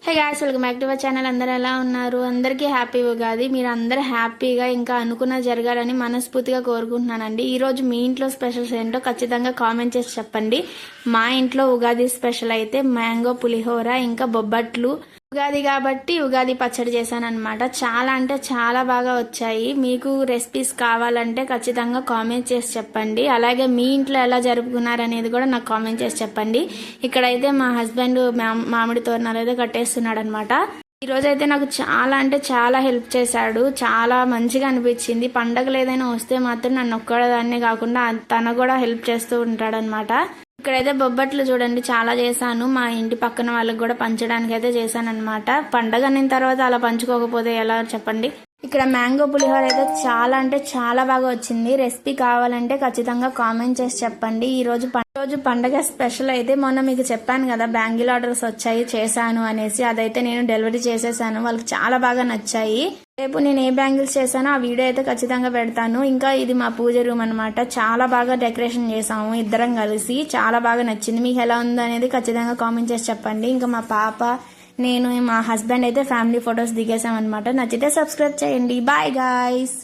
Hey guys, welcome back to our channel. అందరూ ఎలా ఉన్నారు? అందరికీ హ్యాపీ ఉగాది. మీరు అందరూ హ్యాపీగా ఇంకా అనుకున్న జరగాలని మనస్ఫూర్తిగా కోరుకుంటున్నానండి. ఈ రోజు మీ ఇంట్లో స్పెషల్స్ ఏంటో ఖచ్చితంగా కామెంట్ చేసి చెప్పండి. మా ఇంట్లో ఉగాది స్పెషల్ అయితే మ్యాంగో పులిహోర ఇంకా బొబ్బట్లు. ఉగాది కాబట్టి ఉగాది పచ్చడి చేశాను అనమాట. చాలా అంటే చాలా బాగా వచ్చాయి. మీకు రెసిపీస్ కావాలంటే ఖచ్చితంగా కామెంట్ చేసి చెప్పండి. అలాగే మీ ఇంట్లో ఎలా జరుపుకున్నారు అనేది కూడా నాకు కామెంట్ చేసి చెప్పండి. ఇక్కడైతే మా హస్బెండ్ మామిడి తోరణాలు అయితే కట్టేస్తున్నాడు అనమాట. ఈ రోజు అయితే నాకు చాలా అంటే చాలా హెల్ప్ చేశాడు. చాలా మంచిగా అనిపించింది. పండగలు ఏదైనా వస్తే మాత్రం నన్ను ఒక్కదాన్నే కాకుండా తను కూడా హెల్ప్ చేస్తూ ఉంటాడనమాట. ఇక్కడైతే బొబ్బట్లు చూడండి చాలా చేశాను. మా ఇంటి పక్కన వాళ్ళకి కూడా పంచడానికి అయితే చేశాను అనమాట. పండగ అయిన తర్వాత అలా పంచుకోకపోతే ఎలా చెప్పండి. ఇక్కడ మ్యాంగో పులిహోర అయితే చాలా అంటే చాలా బాగా వచ్చింది. రెసిపీ కావాలంటే ఖచ్చితంగా కామెంట్ చేసి చెప్పండి. ఈ రోజు పండగ స్పెషల్ అయితే మొన్న మీకు చెప్పాను కదా, బ్యాంగిల్ ఆర్డర్స్ వచ్చాయి చేశాను అనేసి. అదైతే నేను డెలివరీ చేసేసాను. వాళ్ళకి చాలా బాగా నచ్చాయి. రేపు నేను ఏ బ్యాంగిల్స్ చేశానో ఆ వీడియో అయితే ఖచ్చితంగా పెడతాను. ఇంకా ఇది మా పూజ రూమ్ అనమాట. చాలా బాగా డెకరేషన్ చేసాము ఇద్దరం కలిసి. చాలా బాగా నచ్చింది. మీకు ఎలా ఉందో అనేది ఖచ్చితంగా కామెంట్ చేసి చెప్పండి. ఇంకా మా పాప, నేను, మా హస్బెండ్ అయితే ఫ్యామిలీ ఫొటోస్ దిగేసాం అనమాట. నచ్చితే సబ్స్క్రైబ్ చేయండి. Bye guys.